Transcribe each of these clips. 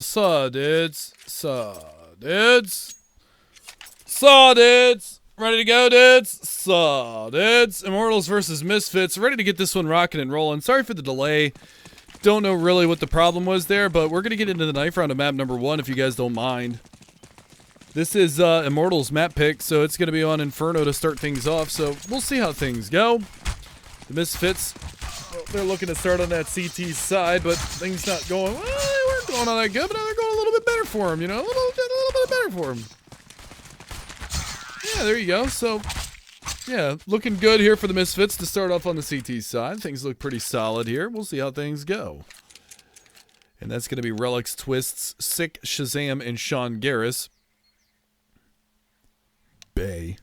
Saw dudes. Saw dudes. Saw dudes. Ready to go, dudes? Saw dudes. Immortals versus Misfits. Ready to get this one rocking and rolling. Sorry for the delay. Don't know really what the problem was there, but we're going to get into the knife round of map number 1 if you guys don't mind. This is Immortals map pick, so it's going to be on Inferno to start things off, so we'll see how things go. The Misfits, well, they're looking to start on that CT side, but things not going, well, they weren't going all that good, but now they're going a little bit better for them, you know, a little bit better for them. Yeah, there you go. So, yeah, looking good here for the Misfits to start off on the CT side. Things look pretty solid here. We'll see how things go. And that's going to be Relics, Twists, Sick, Shazam, and Sean Garris. Bay.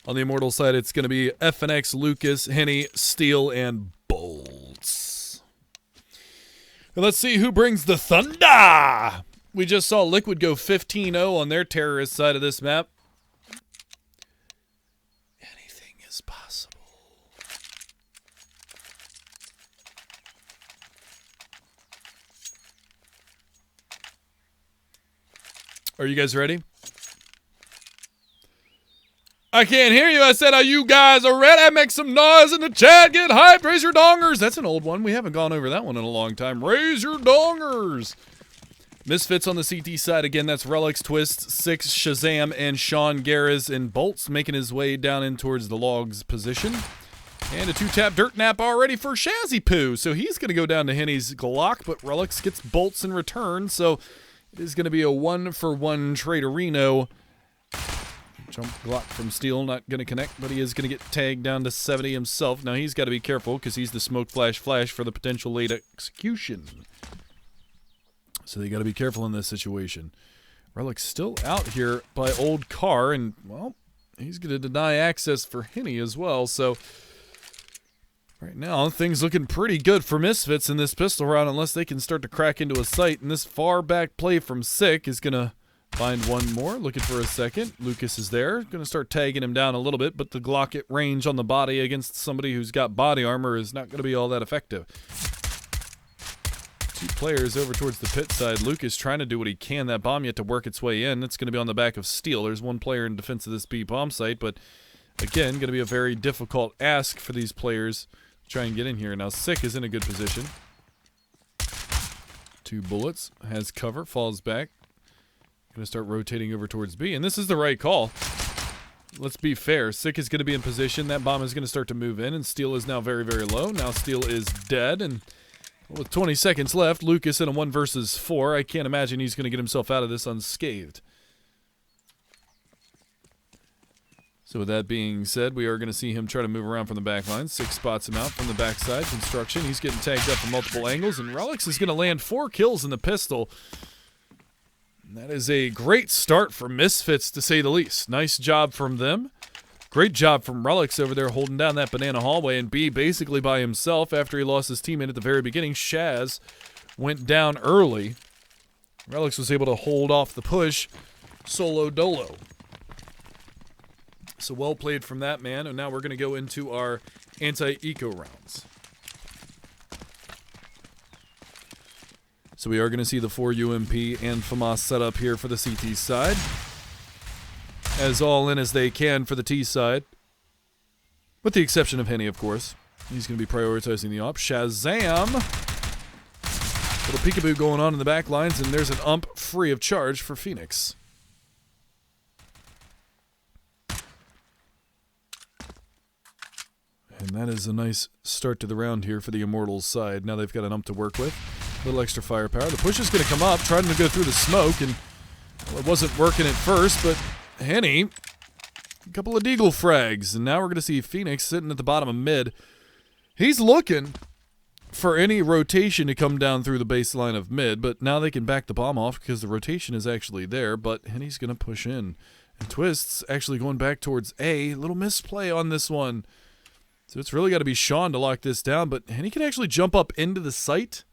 On the Immortal side, it's going to be FNX, Lucas, Henny, Steel, and Bolts. And let's see who brings the thunder. We just saw Liquid go 15-0 on their terrorist side of this map. Anything is possible. Are you guys ready? I can't hear you. I said, are you guys ready? Make some noise in the chat. Get hyped. Raise your dongers. That's an old one. We haven't gone over that one in a long time. Raise your dongers. Misfits on the CT side. Again, that's Relics, Twist, Six, Shazam, and Sean Garris, and Bolts making his way down in towards the logs position. And a 2-tap dirt nap already for Shazzy Poo. So he's going to go down to Henny's Glock, but Relics gets Bolts in return. So it is going to be a 1-for-1 Traderino. Jump Glock from Steel, not going to connect, but he is going to get tagged down to 70 himself. Now he's got to be careful because he's the smoke flash for the potential late execution. So they got to be careful in this situation. Relic's still out here by Old Car, and, well, he's going to deny access for Henny as well. So right now, things looking pretty good for Misfits in this pistol round unless they can start to crack into a sight. And this far back play from Sick is going to find one more, looking for a second. Lucas is there, going to start tagging him down a little bit, but the Glock at range on the body against somebody who's got body armor is not going to be all that effective. 2 players over towards the pit side. Lucas trying to do what he can. That bomb yet to work its way in. It's going to be on the back of Steel. There's 1 player in defense of this B bomb site, but again, going to be a very difficult ask for these players to try and get in here. Now, Sick is in a good position. 2 bullets, has cover, falls back. Going to start rotating over towards B, and this is the right call. Let's be fair. Sick is going to be in position. That bomb is going to start to move in, and Steel is now very, very low. Now Steel is dead, and with 20 seconds left, Lucas in a 1 versus 4. I can't imagine he's going to get himself out of this unscathed. So with that being said, we are going to see him try to move around from the back line. Sick spots him out from the backside. Construction. He's getting tagged up from multiple angles, and Relics is going to land 4 kills in the pistol. And that is a great start for Misfits, to say the least. Nice job from them. Great job from Relics over there holding down that banana hallway, and B basically by himself after he lost his teammate at the very beginning. Shaz went down early. Relics was able to hold off the push solo dolo. So well played from that man, and now we're going to go into our anti-eco rounds. So we are going to see the 4 UMP and FAMAS set up here for the CT side. As all in as they can for the T side. With the exception of Henny, of course. He's going to be prioritizing the op. Shazam! Little peekaboo going on in the back lines, and there's an ump free of charge for Phoenix. And that is a nice start to the round here for the Immortals side. Now they've got an ump to work with. A little extra firepower. The push is going to come up, trying to go through the smoke, and well, it wasn't working at first, but Henny, a couple of deagle frags, and now we're going to see Phoenix sitting at the bottom of mid. He's looking for any rotation to come down through the baseline of mid, but now they can back the bomb off because the rotation is actually there, but Henny's going to push in. And Twist's actually going back towards A. Little misplay on this one. So it's really got to be Sean to lock this down, but Henny can actually jump up into the site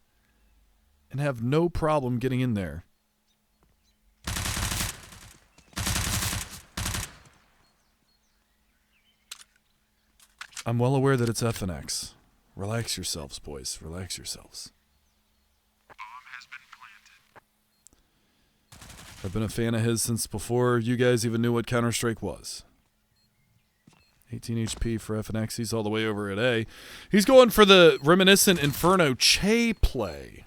and have no problem getting in there. I'm well aware that it's FNX. Relax yourselves, boys. Relax yourselves. Bomb has been I've been a fan of his since before you guys even knew what Counter-Strike was. 18 HP for FNX. He's all the way over at A. He's going for the Reminiscent Inferno Che play.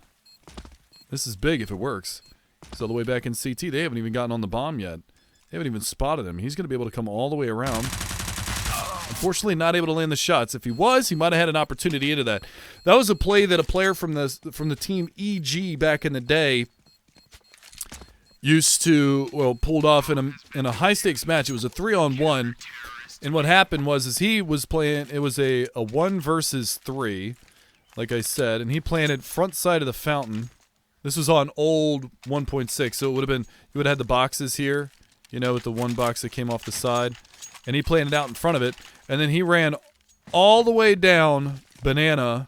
This is big if it works. He's all the way back in CT. They haven't even gotten on the bomb yet. They haven't even spotted him. He's going to be able to come all the way around. Unfortunately, not able to land the shots. If he was, he might have had an opportunity into that. That was a play that a player from the team EG back in the day used to, well, pulled off in a high-stakes match. It was a 3-on-1. And what happened was he was playing, it was a 1 versus 3, like I said, and he planted front side of the fountain. This was on old 1.6, so it would have been, you would have had the boxes here, you know, with the one box that came off the side. And he planted out in front of it, and then he ran all the way down Banana,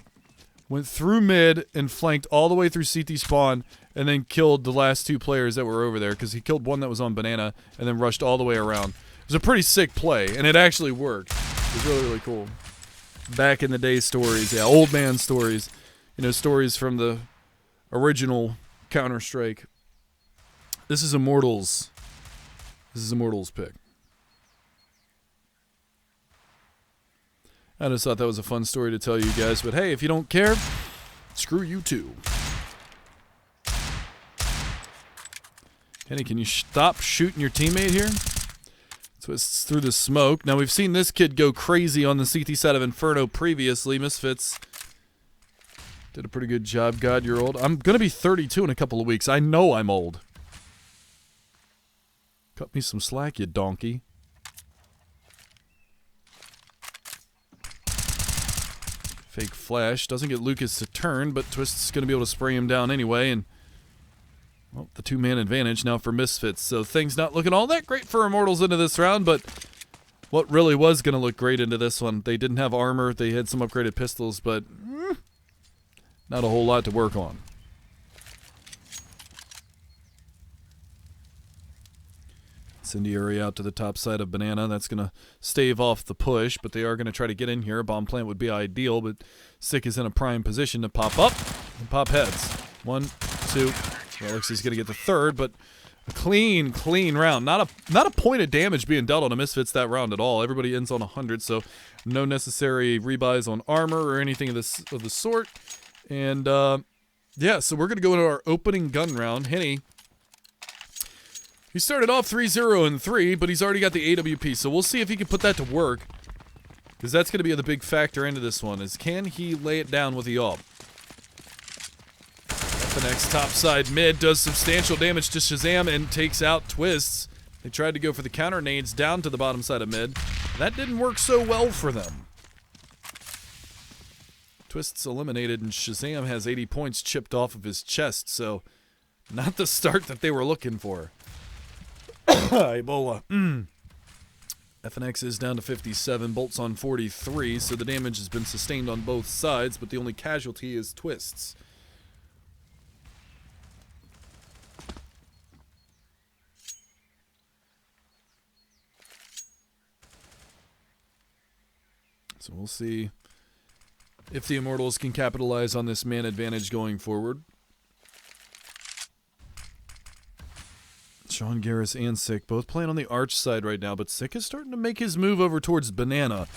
went through mid, and flanked all the way through CT spawn, and then killed the last 2 players that were over there, because he killed one that was on Banana, and then rushed all the way around. It was a pretty sick play, and it actually worked. It was really, really cool. Back in the day stories, yeah, old man stories. You know, stories from the original Counter-Strike. This is Immortals. This is Immortals pick. I just thought that was a fun story to tell you guys, but hey, if you don't care, screw you too. Kenny, can you stop shooting your teammate here? Twists through the smoke. Now, we've seen this kid go crazy on the CT side of Inferno previously. Misfits did a pretty good job. God, you're old. I'm going to be 32 in a couple of weeks. I know I'm old. Cut me some slack, you donkey. Fake flash. Doesn't get Lucas to turn, but Twist's going to be able to spray him down anyway, and well, the 2-man advantage now for Misfits. So things not looking all that great for Immortals into this round, but what really was going to look great into this one, they didn't have armor, they had some upgraded pistols, but not a whole lot to work on. Incendiary out to the top side of Banana. That's going to stave off the push, but they are going to try to get in here. A bomb plant would be ideal, but Sick is in a prime position to pop up and pop heads. 1, 2... Alexis going to get the third, but a clean round. Not a point of damage being dealt on a Misfits that round at all. Everybody ends on 100, so no necessary rebuys on armor or anything of the sort. And yeah, so we're going to go into our opening gun round. Henny, he started off 3-0 and 3, but he's already got the AWP, so we'll see if he can put that to work, because that's going to be the big factor into this one, is can he lay it down with the AWP? The next topside mid does substantial damage to Shazam and takes out Twists. They tried to go for the counter nades down to the bottom side of mid. That didn't work so well for them. Twists eliminated, and Shazam has 80 points chipped off of his chest, so not the start that they were looking for. Ebola. FNX is down to 57, Bolt's on 43, so the damage has been sustained on both sides, but the only casualty is Twists. So we'll see if the Immortals can capitalize on this man advantage going forward. Sean Garris and Sick both playing on the arch side right now, but Sick is starting to make his move over towards Banana.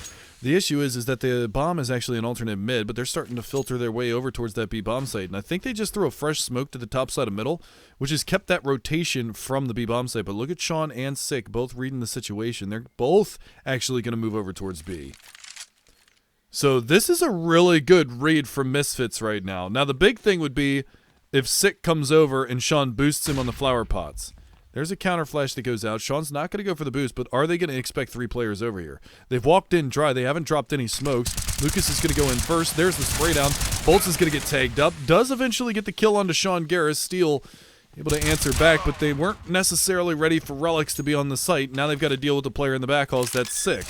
The issue is that the bomb is actually an alternate mid, but they're starting to filter their way over towards that B-bomb site. And I think they just threw a fresh smoke to the top side of middle, which has kept that rotation from the B-bomb site. But look at Sean and Sick both reading the situation. They're both actually going to move over towards B. So this is a really good read from Misfits right now. Now the big thing would be if Sick comes over and Sean boosts him on the flower pots. There's a counter flash that goes out. Sean's not going to go for the boost, but are they going to expect 3 players over here? They've walked in dry. They haven't dropped any smokes. Lucas is going to go in first. There's the spray down. Bolts is going to get tagged up. Does eventually get the kill onto Sean Garris. Steel able to answer back, but they weren't necessarily ready for relics to be on the site. Now they've got to deal with the player in the back halls. That's Sick.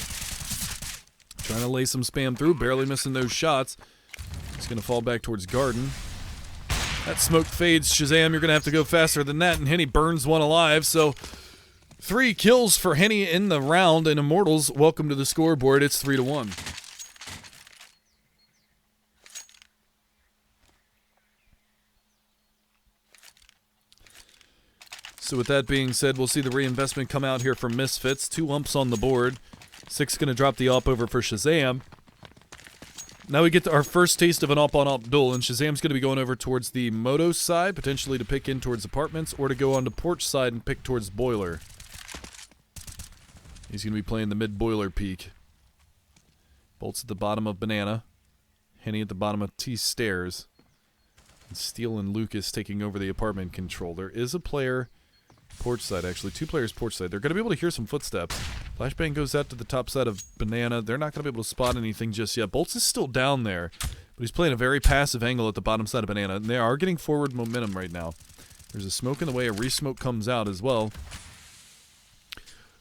Trying to lay some spam through, barely missing those shots. He's going to fall back towards Garden. That smoke fades. Shazam, you're going to have to go faster than that, and Henny burns one alive. So 3 kills for Henny in the round, and Immortals, welcome to the scoreboard. It's 3-1. So with that being said, we'll see the reinvestment come out here from Misfits. 2 umps on the board. 6 going to drop the up over for Shazam. Now we get to our first taste of an up-on-up duel, and Shazam's going to be going over towards the Moto side, potentially to pick in towards apartments, or to go on to porch side and pick towards boiler. He's going to be playing the mid-boiler peak. Bolts at the bottom of banana. Henny at the bottom of T stairs. And Steele and Lucas taking over the apartment control. There is a player porch side, actually. 2 players porch side. They're going to be able to hear some footsteps. Flashbang goes out to the top side of banana. They're not going to be able to spot anything just yet. Bolts is still down there, but he's playing a very passive angle at the bottom side of banana, and they are getting forward momentum right now. There's a smoke in the way. A re-smoke comes out as well.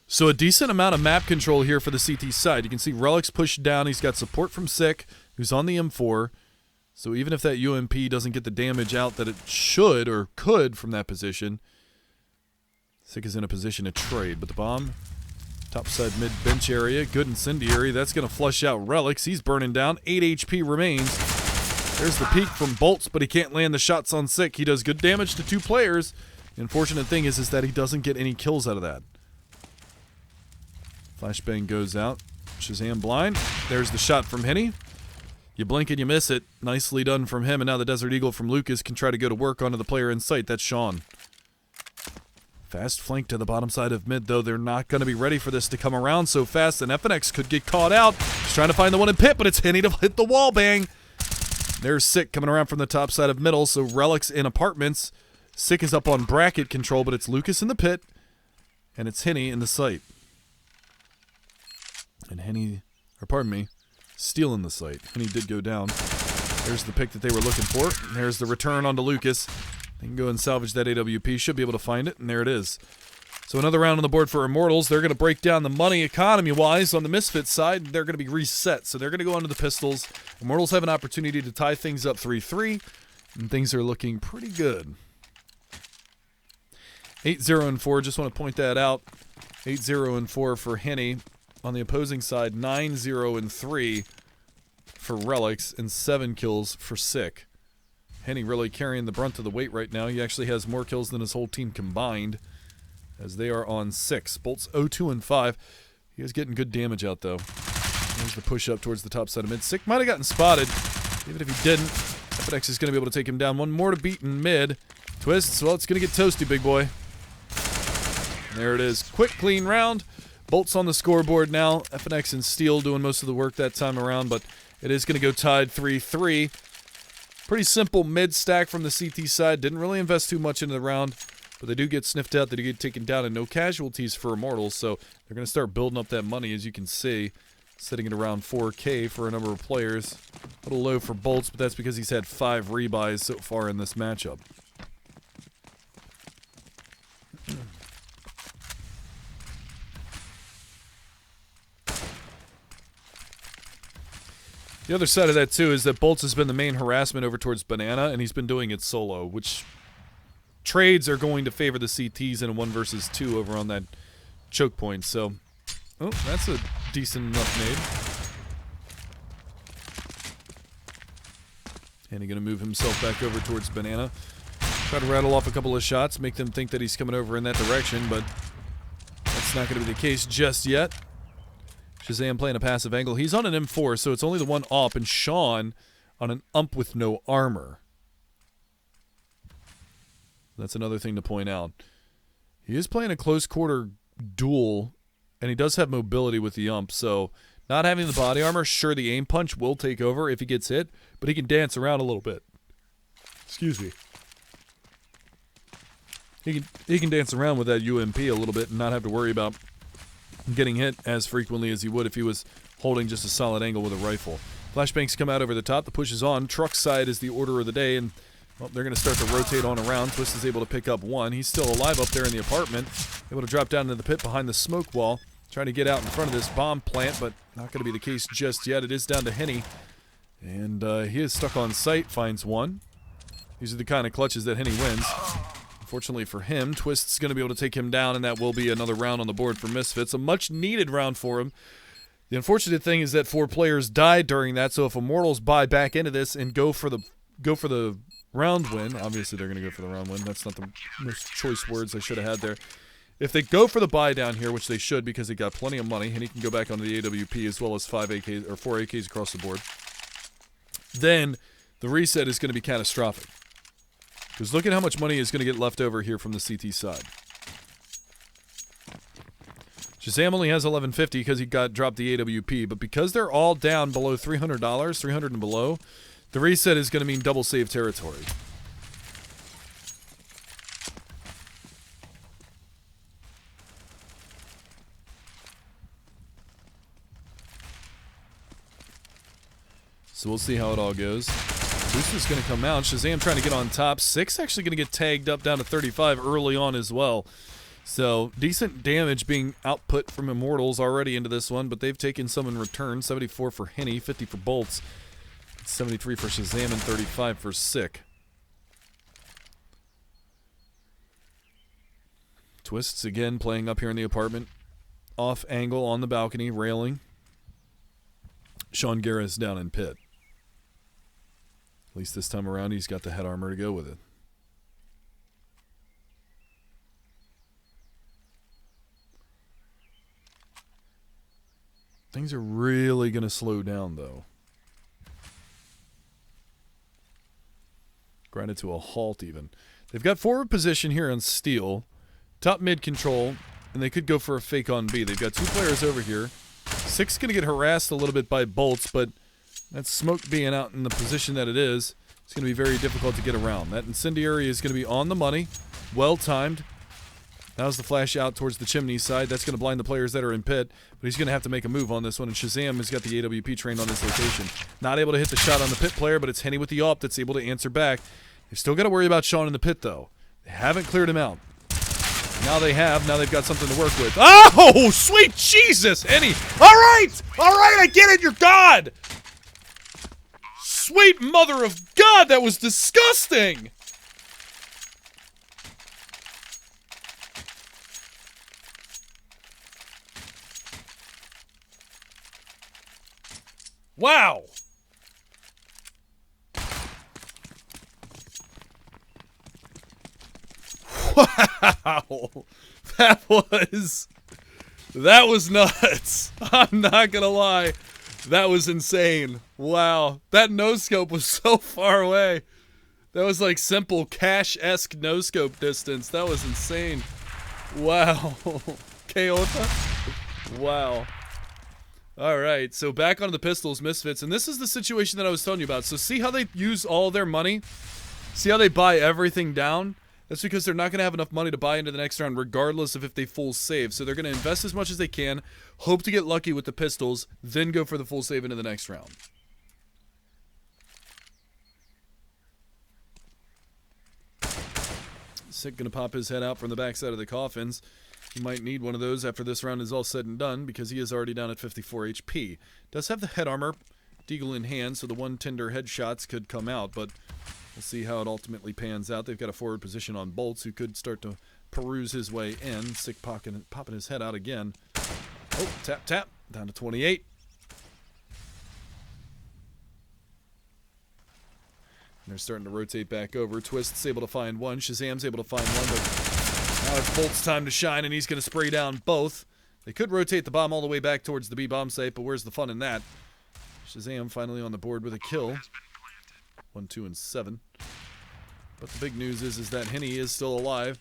So a decent amount of map control here for the CT side. You can see Relic's pushed down. He's got support from Sick, who's on the M4. So even if that UMP doesn't get the damage out that it should or could from that position, Sick is in a position to trade. But the bomb, topside mid-bench area, good incendiary. That's going to flush out Relics. He's burning down. 8 HP remains. There's the peek from Bolts, but he can't land the shots on Sick. He does good damage to 2 players. The unfortunate thing is that he doesn't get any kills out of that. Flashbang goes out. Shazam blind. There's the shot from Henny. You blink and you miss it. Nicely done from him, and now the Desert Eagle from Lucas can try to go to work onto the player in sight. That's Sean. Fast flank to the bottom side of mid, though. They're not going to be ready for this to come around so fast, and FNX could get caught out. He's trying to find the one in pit, but it's Henny to hit the wall bang. There's Sick coming around from the top side of middle, so Relics in apartments. Sick is up on bracket control, but it's Lucas in the pit, and it's Henny in the site. And Henny, or pardon me, Steele in the site. Henny did go down. There's the pick that they were looking for. There's the return onto Lucas. They can go and salvage that AWP. Should be able to find it, and there it is. So another round on the board for Immortals. They're going to break down the money economy-wise on the Misfits side. They're going to be reset, so they're going to go onto the pistols. Immortals have an opportunity to tie things up 3-3, and things are looking pretty good. 8-0-4, just want to point that out. 8-0-4 for Henny. On the opposing side, 9-0-3 for Relics, and 7 kills for Sick. Henny really carrying the brunt of the weight right now. He actually has more kills than his whole team combined, as they are on 6. Bolts 0-2-5. He is getting good damage out, though. There's the push up towards the top side of mid. Sick might have gotten spotted. Even if he didn't, FNX is going to be able to take him down. One more to beat in mid. Twists, well, it's going to get toasty, big boy. There it is. Quick, clean round. Bolts on the scoreboard now. FNX and Steele doing most of the work that time around, but it is going to go tied 3-3. Pretty simple mid-stack from the CT side. Didn't really invest too much into the round, but they do get sniffed out. They do get taken down, and no casualties for Immortals, so they're going to start building up that money, as you can see. Sitting at around 4K for a number of players. A little low for Bolts, but that's because he's had 5 rebuys so far in this matchup. The other side of that, too, is that Bolts has been the main harassment over towards Banana, and he's been doing it solo, which trades are going to favor the CTs in a 1 versus 2 over on that choke point. So, oh, that's a decent enough nade. And he's going to move himself back over towards Banana. Try to rattle off a couple of shots, make them think that he's coming over in that direction, but that's not going to be the case just yet. Shazam playing a passive angle. He's on an M4, so it's only the one op, and Sean on an ump with no armor. That's another thing to point out. He is playing a close quarter duel, and he does have mobility with the ump, so not having the body armor, sure, the aim punch will take over if he gets hit, but he can dance around a little bit. Excuse me. He can dance around with that UMP a little bit and not have to worry about getting hit as frequently as he would if he was holding just a solid angle with a rifle. Flashbangs come out over the top. The push is on. Truck side is the order of the day, and well, they're going to start to rotate on around. Twist is able to pick up 1. He's still alive up there in the apartment. Able to drop down into the pit behind the smoke wall. Trying to get out in front of this bomb plant, but not going to be the case just yet. It is down to Henny, and he is stuck on site. Finds 1. These are the kind of clutches that Henny wins. Unfortunately for him, Twist's going to be able to take him down, and that will be another round on the board for Misfits. A much-needed round for him. The unfortunate thing is that 4 players died during that, so if Immortals buy back into this and go for the round win. Obviously, they're going to go for the round win. That's not the most choice words I should have had there. If they go for the buy down here, which they should because they got plenty of money, and he can go back onto the AWP as well as 5 AKs or 4 AKs across the board, then the reset is going to be catastrophic. Because look at how much money is going to get left over here from the CT side. Shazam only has 1150 because he got dropped the AWP, but because they're all down below $300, 300 and below, the reset is going to mean double save territory. So we'll see how it all goes. Boost is going to come out. Shazam trying to get on top. 6 actually going to get tagged up down to 35 early on as well. So decent damage being output from Immortals already into this one, but they've taken some in return. 74 for Henny, 50 for Bolts, 73 for Shazam, and 35 for Sick. Twists again playing up here in the apartment. Off angle on the balcony, railing. Sean Garris down in pit. At least this time around, he's got the head armor to go with it. Things are really going to slow down, though. Grinded to a halt, even. They've got forward position here on Steel. Top mid control. And they could go for a fake on B. They've got 2 players over here. 6 going to get harassed a little bit by Bolts, but that smoke being out in the position that it is, it's going to be very difficult to get around. That incendiary is going to be on the money. Well-timed. Now's the flash out towards the chimney side. That's going to blind the players that are in pit, but he's going to have to make a move on this one, and Shazam has got the AWP trained on this location. Not able to hit the shot on the pit player, but it's Henny with the AWP that's able to answer back. They've still got to worry about Sean in the pit, though. They haven't cleared him out. Now they have. Now they've got something to work with. Oh, sweet Jesus, Henny. All right, I get it. You're God. Sweet mother of God, that was disgusting. Wow. Wow. That was nuts. I'm not gonna lie. That was insane. Wow. That no-scope was so far away. That was like simple cash-esque no-scope distance. That was insane. Wow. Keota. Wow. Alright, so back onto the pistols, Misfits, and this is the situation that I was telling you about. So see how they use all their money? See how they buy everything down? That's because they're not going to have enough money to buy into the next round regardless of if they full save. So they're going to invest as much as they can, hope to get lucky with the pistols, then go for the full save into the next round. Sick going to pop his head out from the backside of the coffins. He might need one of those after this round is all said and done because he is already down at 54 HP. Does have the head armor, Deagle in hand, so the one tender headshots could come out, but we'll see how it ultimately pans out. They've got a forward position on Bolts who could start to peruse his way in. Sick popping his head out again. Oh, tap, tap. Down to 28. And they're starting to rotate back over. Twist's able to find one. Shazam's able to find one, but now it's Bolt's time to shine, and he's going to spray down both. They could rotate the bomb all the way back towards the B bomb site, but where's the fun in that? Shazam finally on the board with a kill. 1, 2, and 7. But the big news is that Henny is still alive.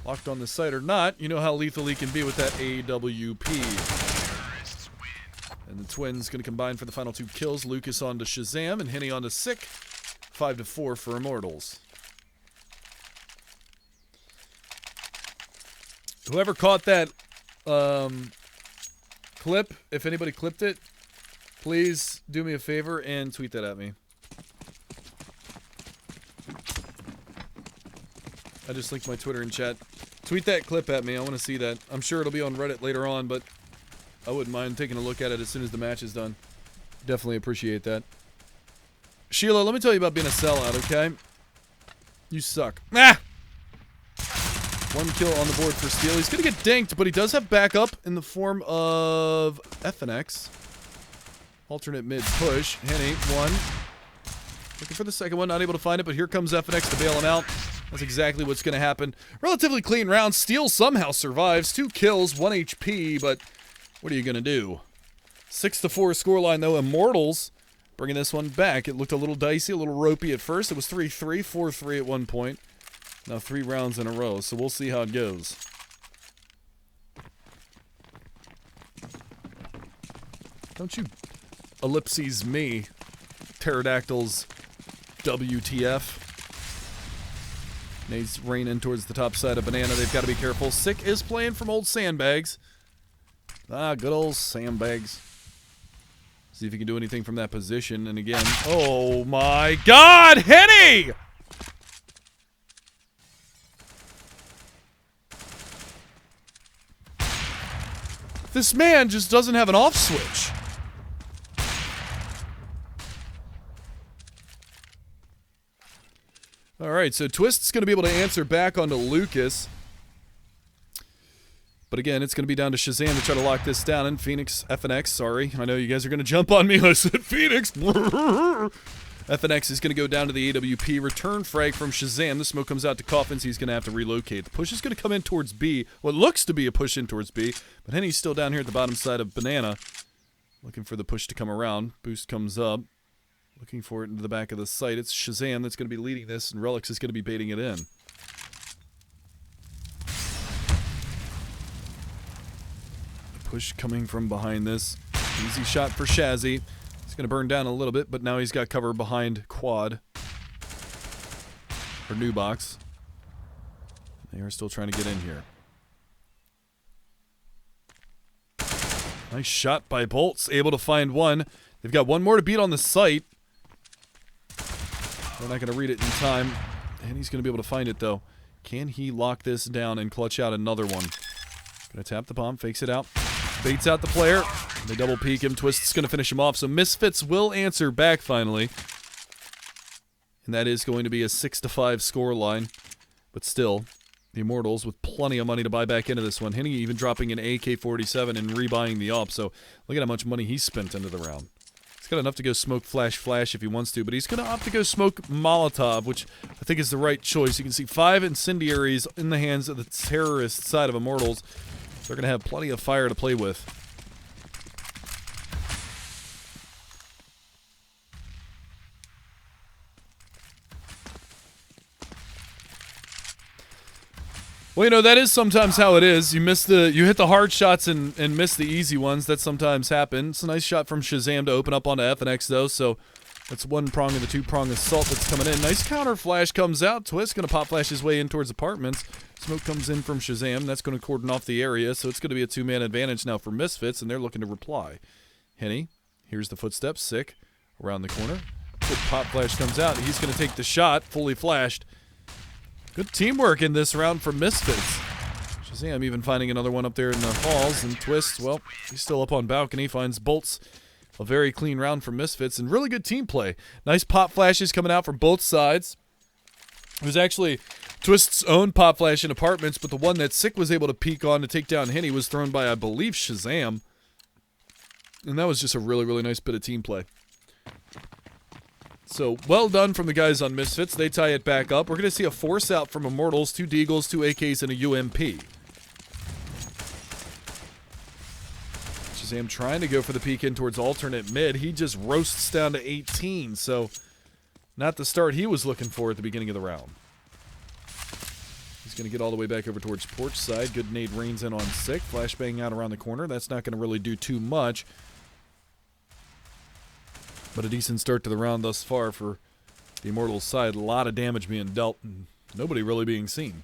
Locked on the site or not, you know how lethal he can be with that AWP. And the Twins going to combine for the final 2 kills. Lucas onto Shazam and Henny onto Sick. 5-4 for Immortals. Whoever caught that clip, if anybody clipped it, please do me a favor and tweet that at me. I just linked my Twitter in chat. Tweet that clip at me. I want to see that. I'm sure it'll be on Reddit later on, but I wouldn't mind taking a look at it as soon as the match is done. Definitely appreciate that. Sheila, let me tell you about being a sellout, okay? You suck. Ah! 1 kill on the board for Steel. He's going to get dinked, but he does have backup in the form of FNX. Alternate mid push. Henny, 1. Looking for the second one, not able to find it, but here comes FNX to bail him out. That's exactly what's going to happen. Relatively clean round. Steel somehow survives. 2 kills, 1 HP, but what are you going to do? 6-4 scoreline, though. Immortals bringing this one back. It looked a little dicey, a little ropey at first. It was 3-3, 4-3 at one point. Now 3 rounds in a row, so we'll see how it goes. Don't you ellipses me, pterodactyls, WTF. Nate's raining towards the top side of Banana. They've got to be careful. Sick is playing from old sandbags. Ah, good old sandbags. See if he can do anything from that position. And again, oh my God, Henny! This man just doesn't have an off switch. All right, so Twist's going to be able to answer back onto Lucas. But again, it's going to be down to Shazam to try to lock this down. And Phoenix, FNX, sorry. I know you guys are going to jump on me. I said Phoenix. FNX is going to go down to the AWP. Return frag from Shazam. The smoke comes out to Coffins. He's going to have to relocate. The push is going to come in towards B. What looks to be a push in towards B. But Henny's still down here at the bottom side of Banana. Looking for the push to come around. Boost comes up. Looking for it into the back of the site. It's Shazam that's going to be leading this, and Relics is going to be baiting it in. Push coming from behind this. Easy shot for Shazzy. He's going to burn down a little bit, but now he's got cover behind Quad. Or New Box. They are still trying to get in here. Nice shot by Bolts. Able to find one. They've got one more to beat on the site. They're not going to read it in time. And he's going to be able to find it, though. Can he lock this down and clutch out another one? Going to tap the bomb, fakes it out. Baits out the player. They double peek him. Twist's going to finish him off. So Misfits will answer back finally. And that is going to be a 6-5 score line. But still, the Immortals with plenty of money to buy back into this one. Henny even dropping an AK-47 and rebuying the AWP. So look at how much money he's spent into the round. He's got enough to go smoke flash if he wants to, but he's going to opt to go smoke Molotov, which I think is the right choice. You can see 5 incendiaries in the hands of the terrorist side of Immortals. They're going to have plenty of fire to play with. Well, you know, that is sometimes how it is. You hit the hard shots and miss the easy ones. That sometimes happens. It's a nice shot from Shazam to open up onto FNX, though, so that's one prong of the two-prong assault that's coming in. Nice counter flash comes out. Twist going to pop flash his way in towards apartments. Smoke comes in from Shazam. That's going to cordon off the area, so it's going to be a 2-man advantage now for Misfits, and they're looking to reply. Henny, here's the footsteps. Sick. Around the corner. Good pop flash comes out. He's going to take the shot, fully flashed. Good teamwork in this round for Misfits. Shazam even finding another one up there in the halls, and Twist, well, he's still up on balcony, finds Bolts. A very clean round for Misfits, and really good team play. Nice pop flashes coming out from both sides. It was actually Twist's own pop flash in apartments, but the one that Sick was able to peek on to take down Henny was thrown by, I believe, Shazam. And that was just a really, really nice bit of team play. So, well done from the guys on Misfits. They tie it back up. We're going to see a force out from Immortals, 2 Deagles, 2 AKs, and a UMP. Shazam trying to go for the peek in towards alternate mid. He just roasts down to 18, so not the start he was looking for at the beginning of the round. He's going to get all the way back over towards porch side. Good nade rains in on Sick. Flashbang out around the corner. That's not going to really do too much. But a decent start to the round thus far for the Immortals side. A lot of damage being dealt and nobody really being seen.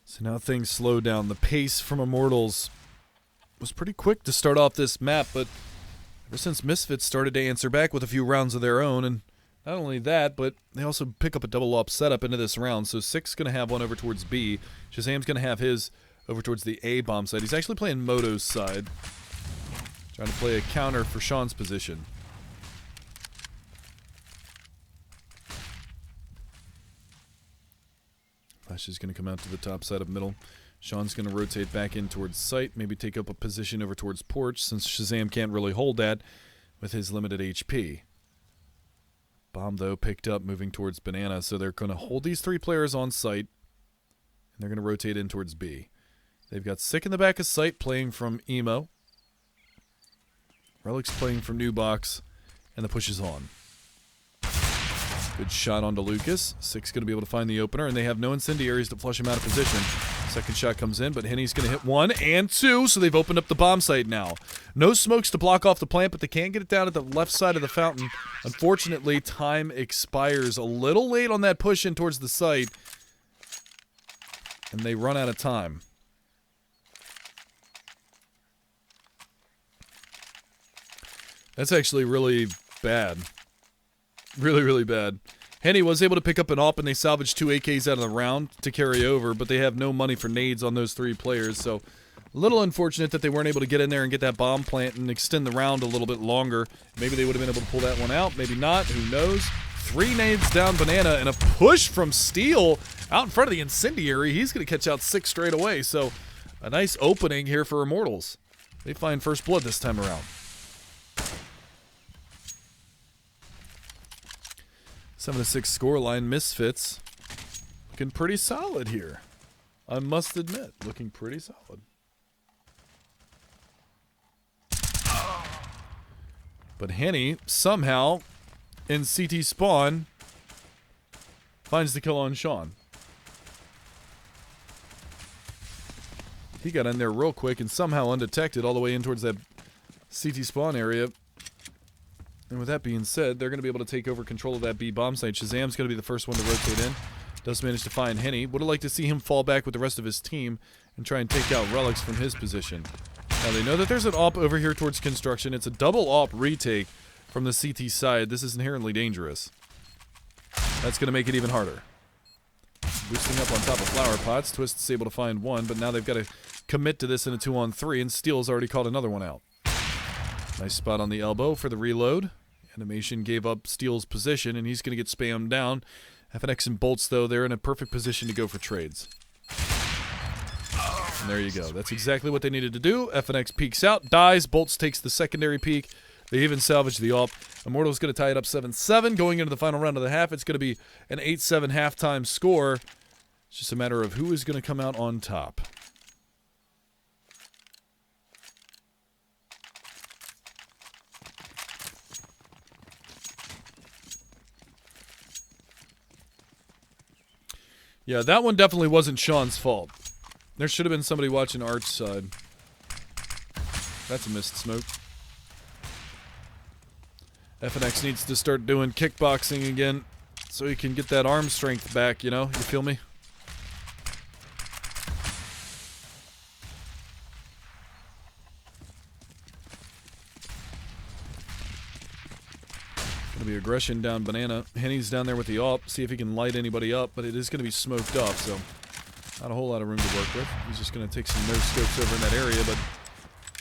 So now things slow down. The pace from Immortals was pretty quick to start off this map, but ever since Misfits started to answer back with a few rounds of their own, and not only that, but they also pick up a double op setup into this round. So Sick's going to have one over towards B. Shazam's going to have his over towards the A bomb side. He's actually playing Moto's side. Trying to play a counter for Sean's position. Flash is going to come out to the top side of middle. Sean's going to rotate back in towards site, maybe take up a position over towards porch, since Shazam can't really hold that with his limited HP. Bomb, though, picked up, moving towards banana, so they're going to hold these 3 players on site, and they're going to rotate in towards B. They've got Sick in the back of site playing from Emo. Relic's playing from New Box, and the push is on. Good shot onto Lucas. Sick's going to be able to find the opener, and they have no incendiaries to flush him out of position. Second shot comes in, but Henny's going to hit 1 and 2, so they've opened up the bomb site now. No smokes to block off the plant, but they can't get it down at the left side of the fountain. Unfortunately, time expires a little late on that push in towards the site, and they run out of time. That's actually really bad. Really, really bad. Henny was able to pick up an AWP, and they salvaged 2 AKs out of the round to carry over, but they have no money for nades on those 3 players, so a little unfortunate that they weren't able to get in there and get that bomb plant and extend the round a little bit longer. Maybe they would have been able to pull that one out, maybe not, who knows. 3 nades down banana, and a push from Steel out in front of the incendiary. He's going to catch out 6 straight away, so a nice opening here for Immortals. They find first blood this time around. 7-6 scoreline. Misfits looking pretty solid here. I must admit, looking pretty solid. But Henny somehow in CT spawn finds the kill on Sean. He got in there real quick and somehow undetected all the way in towards that CT spawn area. And with that being said, they're going to be able to take over control of that B bomb site. Shazam's going to be the first one to rotate in. Does manage to find Henny. Would have liked to see him fall back with the rest of his team and try and take out Relics from his position. Now they know that there's an AWP over here towards construction. It's a double AWP retake from the CT side. This is inherently dangerous. That's going to make it even harder. Boosting up on top of flower pots. Twist's able to find 1, but now they've got to commit to this in a 2-on-3, and Steel's already caught another one out. Nice spot on the elbow for the reload. Animation gave up Steel's position, and he's going to get spammed down. FNX and Bolts, though, they're in a perfect position to go for trades. And there you go. That's exactly what they needed to do. FNX peeks out, dies. Bolts takes the secondary peek. They even salvage the AWP. Immortal's going to tie it up 7-7. Going into the final round of the half, it's going to be an 8-7 halftime score. It's just a matter of who is going to come out on top. Yeah, that one definitely wasn't Sean's fault. There should have been somebody watching Art's side. That's a missed smoke. FNX needs to start doing kickboxing again so he can get that arm strength back, you know? You feel me? Gonna be aggression down banana. Henny's down there with the AWP. See if he can light anybody up, but it is gonna be smoked off, so not a whole lot of room to work with. He's just gonna take some no-scopes over in that area, but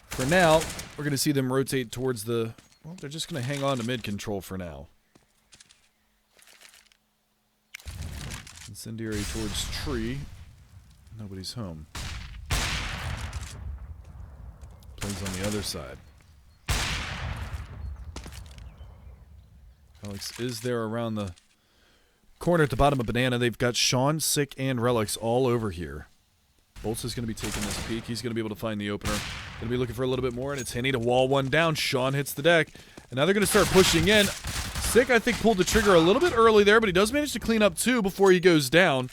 for now, we're gonna see them rotate towards the... Well, they're just gonna hang on to mid-control for now. Incendiary towards tree. Nobody's home. Plays on the other side. Relics is there around the corner at the bottom of banana. They've got Sean, Sick, and Relics all over here. Bolts is going to be taking this peek. He's going to be able to find the opener. Going to be looking for a little bit more, and it's Henny to wall 1 down. Sean hits the deck, and now they're going to start pushing in. Sick, I think, pulled the trigger a little bit early there, but he does manage to clean up 2 before he goes down.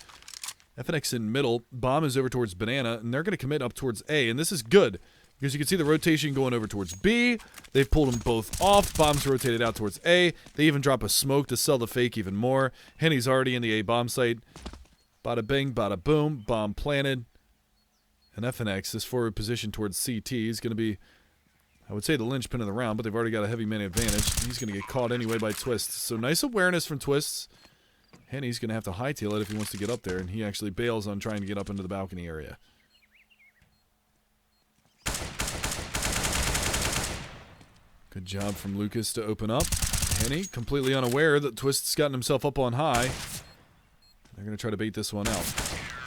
FNX in middle. Bomb is over towards banana, and they're going to commit up towards A, and this is good. Because you can see the rotation going over towards B. They've pulled them both off. Bomb's rotated out towards A. They even drop a smoke to sell the fake even more. Henny's already in the A bomb site. Bada bing, bada boom. Bomb planted. And FNX, this forward position towards CT, is going to be, I would say, the linchpin of the round, but they've already got a heavy man advantage. He's going to get caught anyway by Twists. So nice awareness from Twists. Henny's going to have to hightail it if he wants to get up there, and he actually bails on trying to get up into the balcony area. Good job from Lucas to open up. Henny, completely unaware that Twist's gotten himself up on high. They're going to try to bait this one out.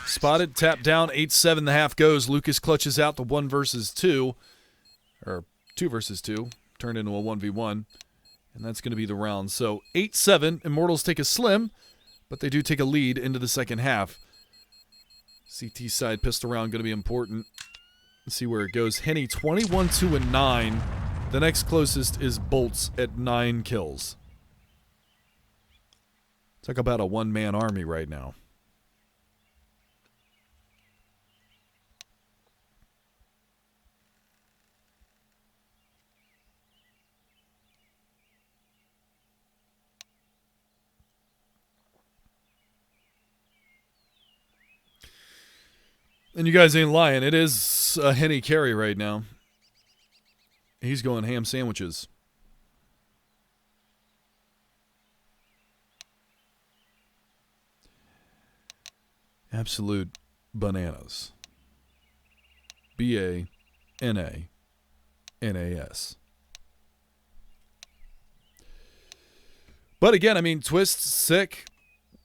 Spotted, tap down, 8-7, the half goes. Lucas clutches out the 1 versus 2, or 2 versus 2, turned into a 1v1, and that's going to be the round. So 8-7, Immortals take a slim, but they do take a lead into the second half. CT side pistol round going to be important. Let's see where it goes. Henny 21-2-9. The next closest is Bolts at 9 kills. It's like about a one-man army right now. And you guys ain't lying. It is a Henny carry right now. He's going ham sandwiches. Absolute bananas. B-A-N-A-N-A-S. But again, I mean, Twist, sick.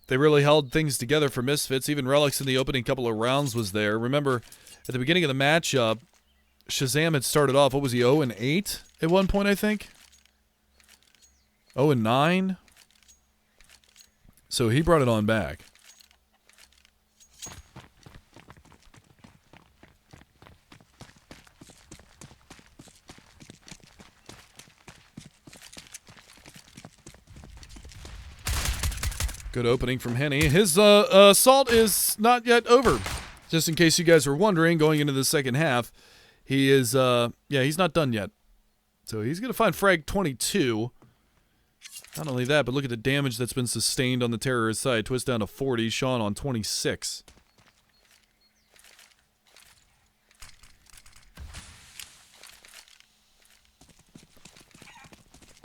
They really held things together for Misfits. Even Relics in the opening couple of rounds was there. Remember, at the beginning of the matchup, Shazam had started off, what was he, 0-8 at one point, I think? 0-9? So he brought it on back. Good opening from Henny. His assault is not yet over. Just in case you guys were wondering, going into the second half, he is, he's not done yet. So he's going to find frag 22. Not only that, but look at the damage that's been sustained on the terrorist side. Twist down to 40, Sean on 26.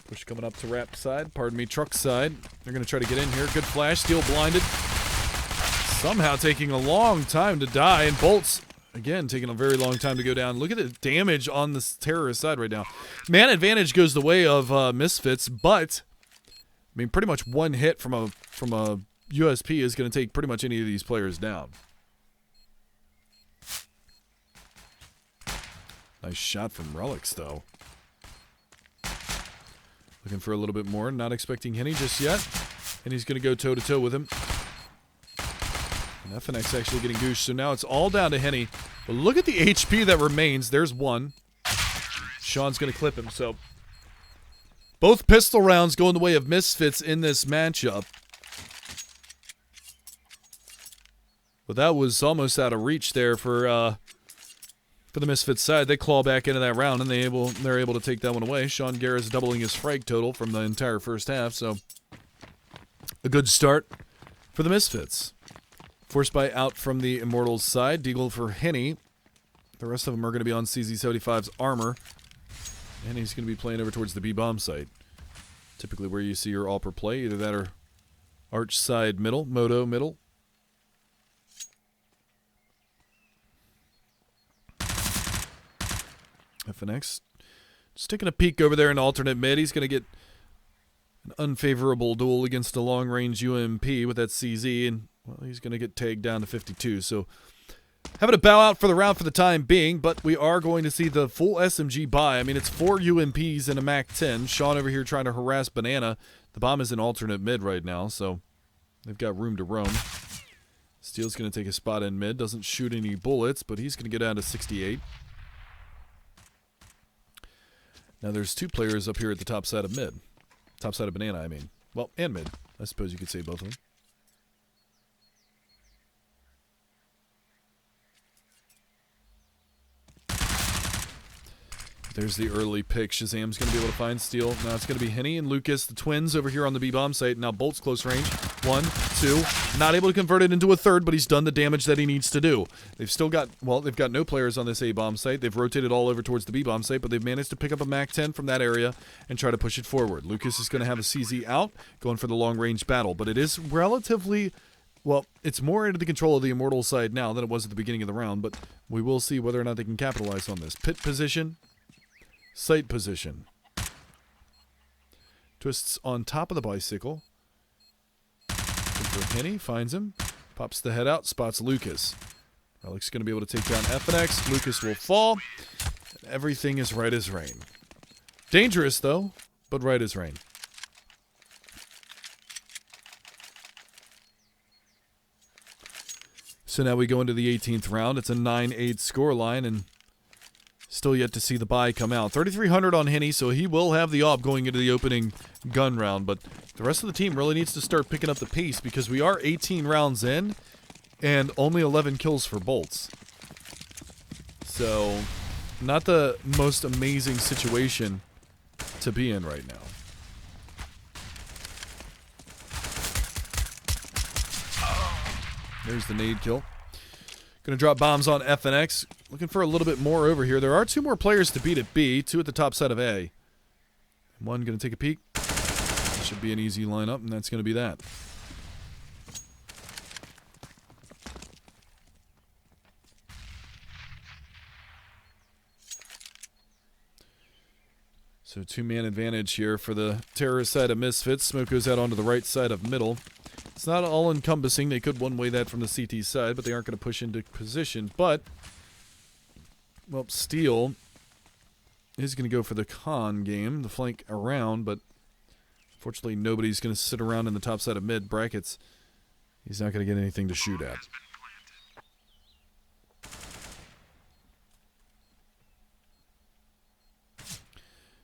Push coming up to Rap side. Pardon me, Truck side. They're going to try to get in here. Good flash. Steel blinded. Somehow taking a long time to die. And Bolts, again, taking a very long time to go down. Look at the damage on this terrorist side right now. Man advantage goes the way of Misfits, but, I mean, pretty much one hit from a USP is going to take pretty much any of these players down. Nice shot from Relics, though. Looking for a little bit more. Not expecting Henny just yet. And he's going to go toe-to-toe with him. And FNX actually getting gooshed. So now it's all down to Henny. But look at the HP that remains. There's one. Sean's going to clip him. So both pistol rounds go in the way of Misfits in this matchup. But that was almost out of reach there for the Misfits side. They claw back into that round, and they're able to take that one away. Sean Guerra's doubling his frag total from the entire first half, so a good start for the Misfits. Force buy out from the Immortals side. Deagle for Henny. The rest of them are going to be on CZ75's armor. And he's going to be playing over towards the B-bomb site. Typically where you see your all-per play. Either that or Arch side middle, Moto middle. FNX just taking a peek over there in alternate mid. He's going to get an unfavorable duel against a long-range UMP with that CZ, and well, he's going to get tagged down to 52. So having to bow out for the round for the time being, but we are going to see the full SMG buy. I mean, it's 4 UMPs and a MAC-10. Sean over here trying to harass Banana. The bomb is in alternate mid right now, so they've got room to roam. Steel's going to take a spot in mid. Doesn't shoot any bullets, but he's going to get down to 68. Now there's 2 players up here at the top side of mid. Top side of Banana, I mean. Well, and mid. I suppose you could say both of them. There's the early pick. Shazam's going to be able to find Steel. Now it's going to be Henny and Lucas, the twins, over here on the B-bomb site. Now Bolt's close range. 1, 2. Not able to convert it into a third, but he's done the damage that he needs to do. They've still got, well, they've got no players on this A-bomb site. They've rotated all over towards the B-bomb site, but they've managed to pick up a MAC-10 from that area and try to push it forward. Lucas is going to have a CZ out, going for the long-range battle, but it is relatively... Well, it's more into the control of the Immortal side now than it was at the beginning of the round, but we will see whether or not they can capitalize on this. Pit position... Sight position. Twists on top of the bicycle. Good for Henny, finds him. Pops the head out, spots Lucas. Relic's going to be able to take down FNX. Lucas will fall. Everything is right as rain. Dangerous, though, but right as rain. So now we go into the 18th round. It's a 9-8 scoreline, and still yet to see the bye come out. 3,300 on Henny, so he will have the op going into the opening gun round. But the rest of the team really needs to start picking up the pace because we are 18 rounds in and only 11 kills for Bolts. So, not the most amazing situation to be in right now. There's the nade kill. Gonna drop bombs on FNX. Looking for a little bit more over here. There are 2 more players to beat at B, 2 at the top side of A. One gonna take a peek. Should be an easy lineup, and that's gonna be that. So 2-man advantage here for the terrorist side of Misfits. Smoke goes out onto the right side of middle. It's not all-encompassing. They could one-way that from the CT side, but they aren't going to push into position. But, well, Steel is going to go for the con game, the flank around, but fortunately nobody's going to sit around in the top side of mid brackets. He's not going to get anything to shoot at.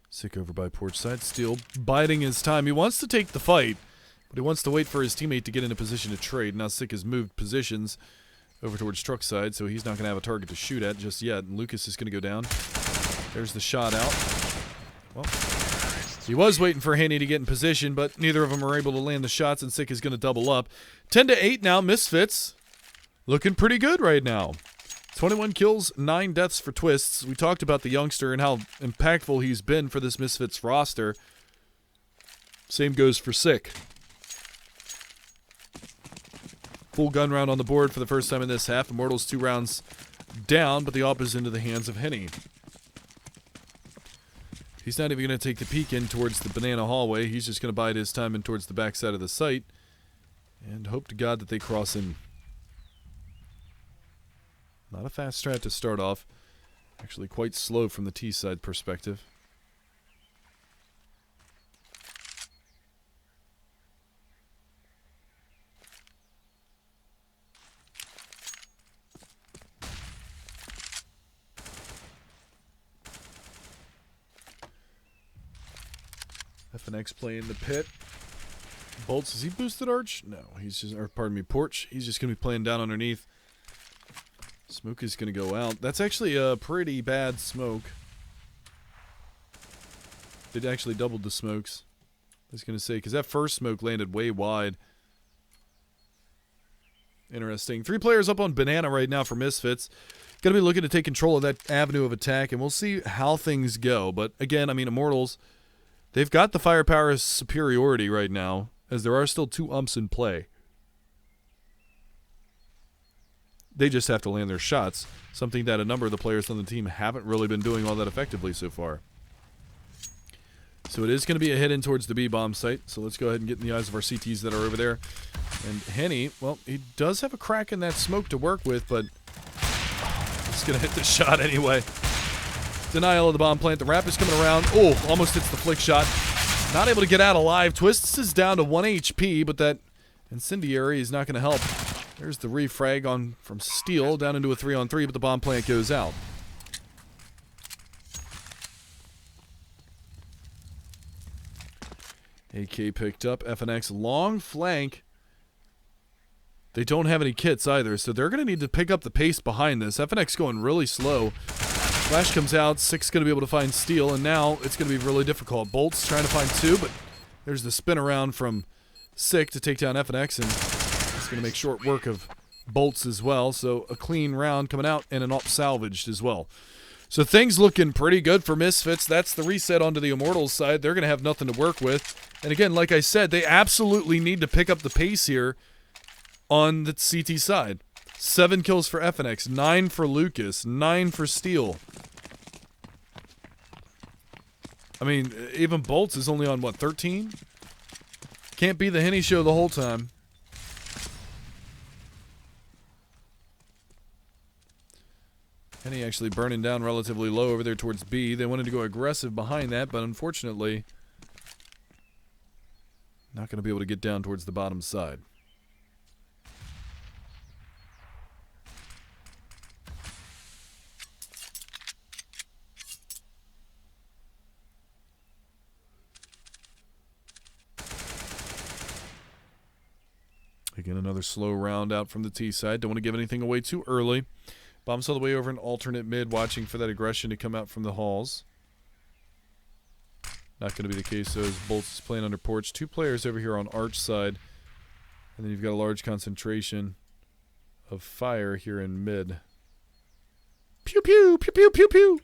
Sick over by porch side. Steel biding his time. He wants to take the fight, but he wants to wait for his teammate to get into position to trade. Now Sick has moved positions over towards truck side, so he's not going to have a target to shoot at just yet. And Lucas is going to go down. There's the shot out. Well, he was waiting for Haney to get in position, but neither of them are able to land the shots, and Sick is going to double up. 10-8 now, Misfits. Looking pretty good right now. 21 kills, 9 deaths for Twists. We talked about the youngster and how impactful he's been for this Misfits roster. Same goes for Sick. Full gun round on the board for the first time in this half. Immortals 2 rounds down, but the op is into the hands of Henny. He's not even going to take the peek in towards the banana hallway. He's just going to bide his time in towards the backside of the site and hope to God that they cross in. Not a fast strat to start off. Actually quite slow from the T-side perspective. FNX playing the pit. Bolts, has he boosted Arch? No, he's just, or pardon me, Porch. He's just going to be playing down underneath. Smoke is going to go out. That's actually a pretty bad smoke. They actually doubled the smokes. I was going to say, because that first smoke landed way wide. Interesting. 3 players up on Banana right now for Misfits. Going to be looking to take control of that avenue of attack, and we'll see how things go. But again, I mean, Immortals, they've got the firepower superiority right now, as there are still 2 umps in play. They just have to land their shots, something that a number of the players on the team haven't really been doing all that effectively so far. So it is going to be a hit in towards the B-bomb site, so let's go ahead and get in the eyes of our CTs that are over there. And Henny, well, he does have a crack in that smoke to work with, but he's going to hit the shot anyway. Denial of the bomb plant. The wrap is coming around. Oh, almost hits the flick shot. Not able to get out alive. Twists is down to 1 HP, but that incendiary is not going to help. There's the refrag on from Steel down into a 3-on-3, but the bomb plant goes out. AK picked up. FNX long flank. They don't have any kits either, so they're going to need to pick up the pace behind this. FNX going really slow. Flash comes out. Sick's going to be able to find Steel, and now it's going to be really difficult. Bolt's trying to find 2, but there's the spin around from Sick to take down FNX, and it's going to make short work of Bolts as well. So a clean round coming out and an op salvaged as well. So things looking pretty good for Misfits. That's the reset onto the Immortals side. They're going to have nothing to work with. And again, like I said, they absolutely need to pick up the pace here on the CT side. 7 kills for FNX, 9 for Lucas, 9 for Steel. I mean, even Bolts is only on, what, 13? Can't be the Henny show the whole time. actually burning down relatively low over there towards B. They wanted to go aggressive behind that, but unfortunately, not going to be able to get down towards the bottom side. Again, another slow round out from the T side. Don't want to give anything away too early. Bombs all the way over an alternate mid, watching for that aggression to come out from the halls. Not going to be the case, though, as Bolts is playing under porch. 2 players over here on arch side. And then you've got a large concentration of fire here in mid. Pew, pew, pew, pew, pew, pew.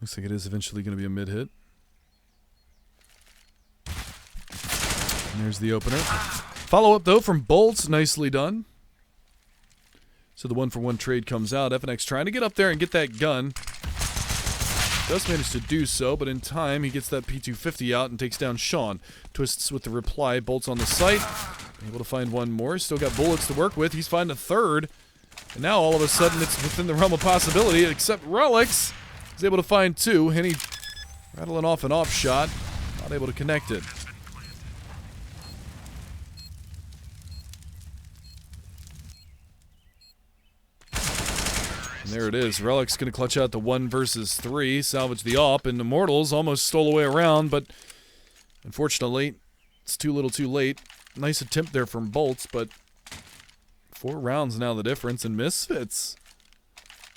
Looks like it is eventually going to be a mid hit. And there's the opener. Follow up, though, from Bolts. Nicely done. So the 1-for-1 trade comes out. FNX trying to get up there and get that gun. Does manage to do so, but in time, he gets that P250 out and takes down Sean. Twists with the reply. Bolts on the site. Able to find one more. Still got bullets to work with. He's finding a third. And now, all of a sudden, it's within the realm of possibility, except Relics. He's able to find 2. Henny rattling off an off shot. Not able to connect it. And there it is. Relic's going to clutch out the 1 versus 3. Salvage the op. And Immortals almost stole away a round, but unfortunately, it's too little too late. Nice attempt there from Bolts, but 4 rounds now the difference. And Misfits.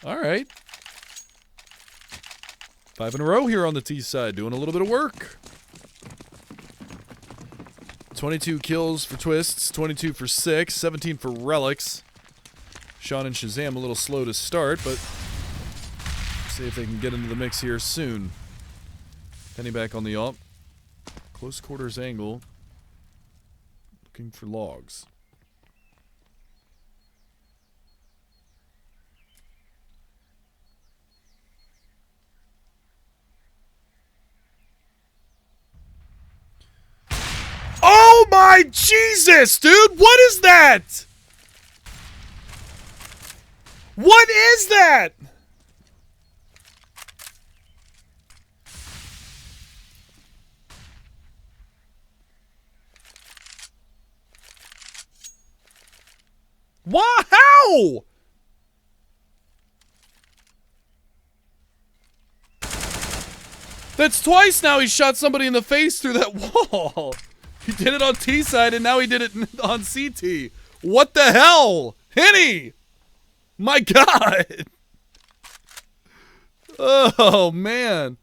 All right. 5 in a row here on the T side, doing a little bit of work. 22 kills for Twists, 22 for 6, 17 for Relics. Sean and Shazam a little slow to start, but see if they can get into the mix here soon. Penny back on the ult. Close quarters angle. Looking for logs. Oh my Jesus, dude! What is that? What is that? Why? How? That's twice now he shot somebody in the face through that wall. He did it on T side, and now he did it on CT. What the hell? Henny! My God! Oh, man.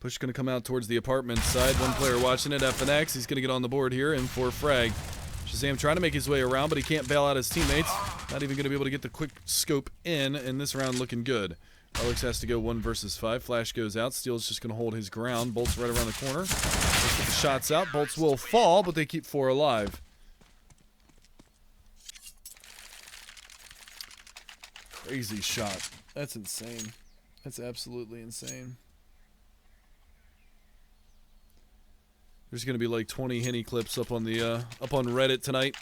Push going to come out towards the apartment side. 1 player watching it, FNX. He's going to get on the board here and 4 frag. Shazam trying to make his way around, but he can't bail out his teammates. Not even going to be able to get the quick scope in, and this round looking good. Alex has to go 1 versus 5. Flash goes out. Steel's just going to hold his ground. Bolt's right around the corner. Let's get the shots out. Bolts will fall, but they keep 4 alive. Crazy shot. That's insane. That's absolutely insane. There's going to be like 20 Henny clips up on the up on Reddit tonight.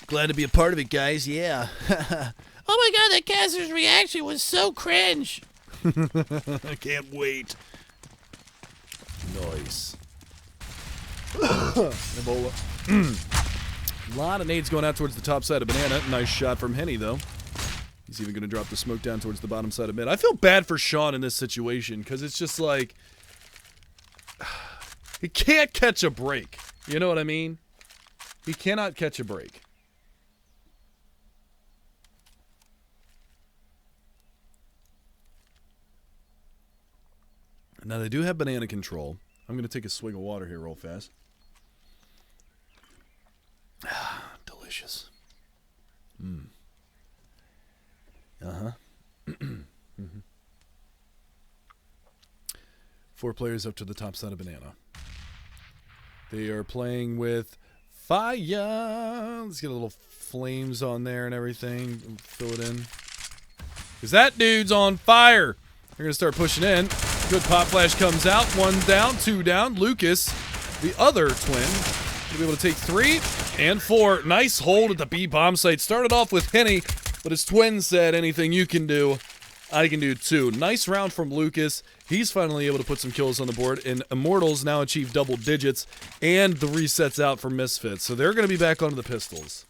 Glad to be a part of it, guys. Yeah. Oh my God, that caster's reaction was so cringe. I can't wait. Nice. Ebola. A lot of nades going out towards the top side of Banana. Nice shot from Henny, though. He's even going to drop the smoke down towards the bottom side of mid. I feel bad for Sean in this situation, because it's just like... he can't catch a break. You know what I mean? He cannot catch a break. Now, they do have banana control. I'm going to take a swig of water here real fast. Ah, delicious. Uh-huh. 4 players up to the top side of banana. They are playing with fire. Let's get a little flames on there and everything. Fill it in. Because that dude's on fire. They're going to start pushing in. Good pop flash comes out. 1 down, 2 down. Lucas, the other twin, going to be able to take 3 and 4. Nice hold at the B bomb site. Started off with Henny, but his twin said, anything you can do, I can do too. Nice round from Lucas. He's finally able to put some kills on the board, and Immortals now achieve double digits, and the resets out for Misfits. So they're going to be back onto the pistols.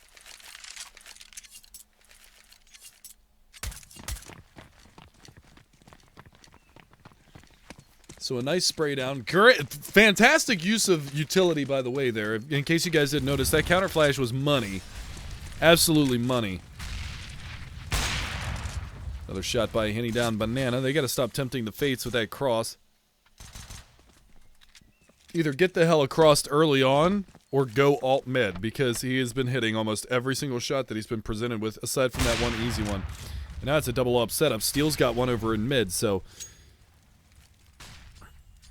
So a nice spray down. Great, fantastic use of utility, by the way, there. In case you guys didn't notice, that counter flash was money. Absolutely money. Another shot by Henny down Banana. They got to stop tempting the fates with that cross. Either get the hell across early on or go alt mid, because he has been hitting almost every single shot that he's been presented with, aside from that one easy one. And now it's a double up setup. Steel's got one over in mid, so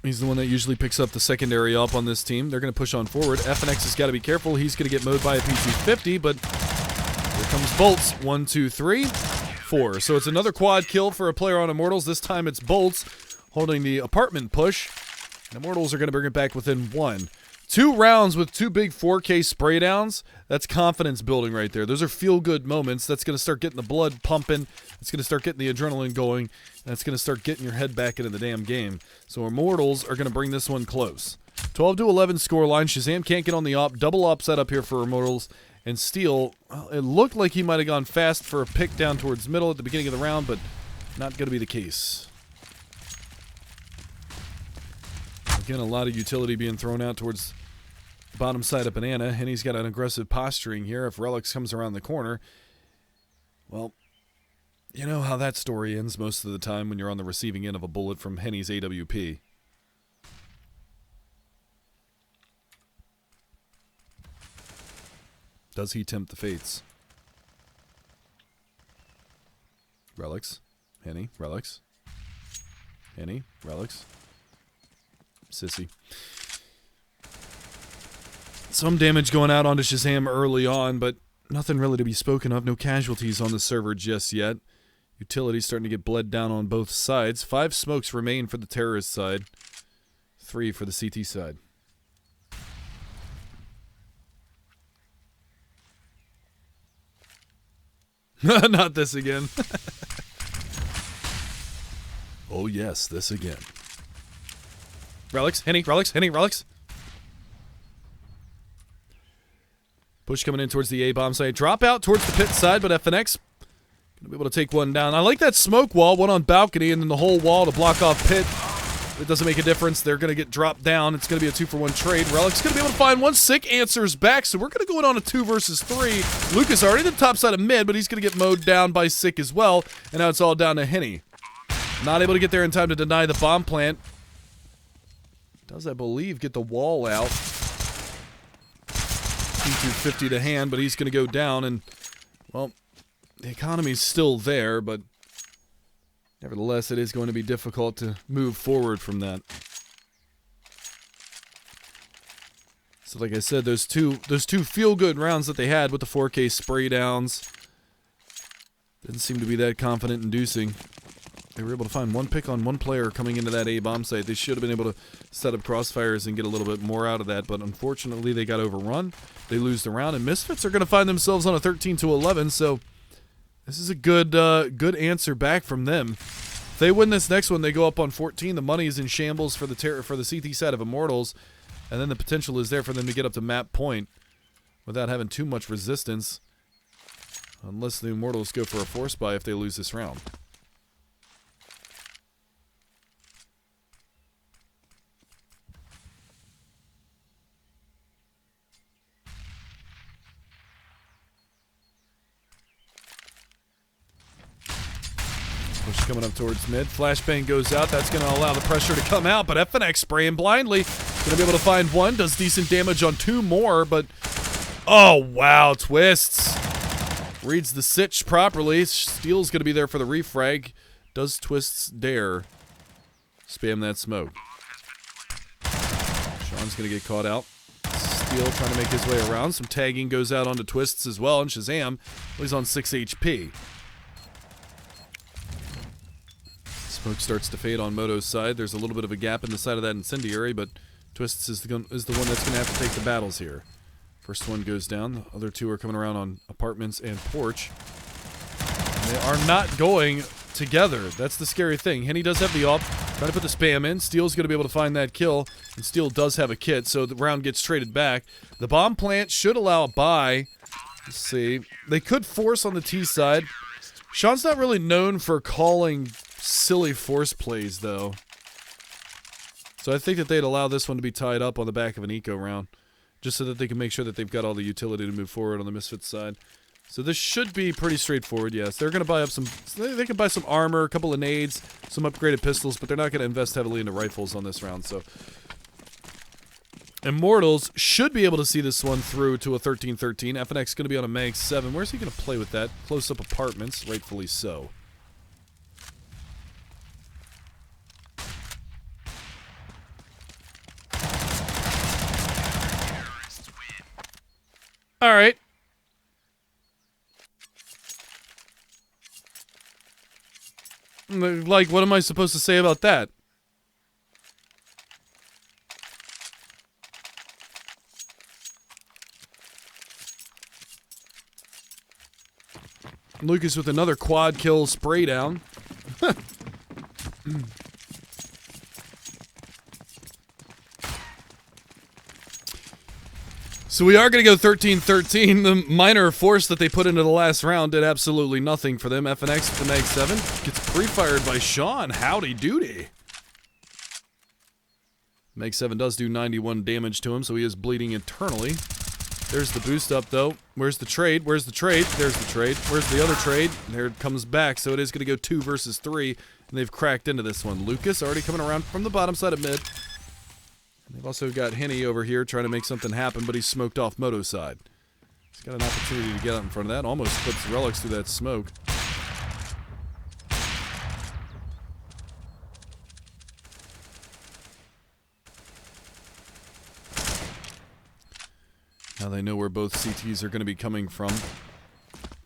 he's the one that usually picks up the secondary up on this team. They're going to push on forward. FNX has got to be careful. He's going to get mowed by a P250, but here comes Bolts. 1, 2, 3, 4. So it's another quad kill for a player on Immortals. This time it's Bolts holding the apartment push. And Immortals are going to bring it back within 1. 2 rounds with 2 big 4K spray downs. That's confidence building right there. Those are feel-good moments. That's going to start getting the blood pumping. It's going to start getting the adrenaline going. And it's going to start getting your head back into the damn game. So Immortals are going to bring this one close. 12-11 scoreline. Shazam can't get on the op. Double op setup here for Immortals. And Steel, well, it looked like he might have gone fast for a pick down towards middle at the beginning of the round, but not going to be the case. Again, a lot of utility being thrown out towards the bottom side of Banana. Henny's got an aggressive posturing here. If Relics comes around the corner, well, you know how that story ends most of the time when you're on the receiving end of a bullet from Henny's AWP. Does he tempt the fates? Relics. Henny. Relics. Henny. Relics. Sissy. Some damage going out onto Shazam early on, but nothing really to be spoken of. No casualties on the server just yet. Utility starting to get bled down on both sides. 5 smokes remain for the terrorist side. 3 for the CT side. Not this again. Oh yes, this again. Relics, Henny, Relics, Henny, Relics. Push coming in towards the A-bomb site. Drop out towards the pit side, but FNX gonna be able to take one down. I like that smoke wall, one on balcony, and then the whole wall to block off pit. It doesn't make a difference. They're going to get dropped down. It's going to be a 2-for-1 trade. Relic's going to be able to find one. Sick answers back, so we're going to go in on a 2 versus 3. Lucas already at the top side of mid, but he's going to get mowed down by Sick as well, and now it's all down to Henny. Not able to get there in time to deny the bomb plant. Does, I believe, get the wall out. P250 to hand, but he's going to go down, and, well, the economy's still there, but nevertheless, it is going to be difficult to move forward from that. So like I said, those two feel-good rounds that they had with the 4K spray downs didn't seem to be that confident-inducing. They were able to find one pick on one player coming into that A-bomb site. They should have been able to set up crossfires and get a little bit more out of that, but unfortunately they got overrun. They lose the round, and Misfits are going to find themselves on a 13-11, so this is a good answer back from them. If they win this next one, they go up on 14. The money is in shambles for the CT side of Immortals, and then the potential is there for them to get up to map point without having too much resistance, unless the Immortals go for a force buy if they lose this round. Push coming up towards mid. Flashbang goes out. That's going to allow the pressure to come out, but FNX spraying blindly. Going to be able to find one. Does decent damage on 2 more, but... oh, wow. Twists. Reads the sitch properly. Steel's going to be there for the refrag. Does Twists dare spam that smoke? Sean's going to get caught out. Steel trying to make his way around. Some tagging goes out onto Twists as well, and Shazam, well, he's on 6 HP. Smoke starts to fade on Moto's side. There's a little bit of a gap in the side of that incendiary, but Twists is the one that's going to have to take the battles here. First one goes down. The other two are coming around on apartments and porch. And they are not going together. That's the scary thing. Henny does have the AWP. Trying to put the spam in. Steel's going to be able to find that kill. And Steel does have a kit, so the round gets traded back. The bomb plant should allow a buy. Let's see. They could force on the T side. Sean's not really known for calling silly force plays, though. So I think that they'd allow this one to be tied up on the back of an eco round, just so that they can make sure that they've got all the utility to move forward on the Misfits side. So this should be pretty straightforward, yes. They're going to buy up some... They can buy some armor, a couple of nades, some upgraded pistols, but they're not going to invest heavily into rifles on this round, so... Immortals should be able to see this one through to a 13-13. FNX going to be on a Mag 7. Where's he going to play with that? Close-up apartments, rightfully so. All right. Like, what am I supposed to say about that? Lucas with another quad kill spray down. So we are going to go 13-13. The minor force that they put into the last round did absolutely nothing for them. FNX with the Mag 7 gets pre-fired by Sean. Howdy doody. Mag 7 does do 91 damage to him, so he is bleeding internally. There's the boost up, though. Where's the trade? Where's the trade? There's the trade. Where's the other trade? There it comes back, so it is going to go 2 versus 3, and they've cracked into this one. Lucas already coming around from the bottom side of mid. They've also got Henny over here trying to make something happen, but he's smoked off Moto's side. He's got an opportunity to get out in front of that. Almost puts Relics through that smoke. Now they know where both CTs are going to be coming from.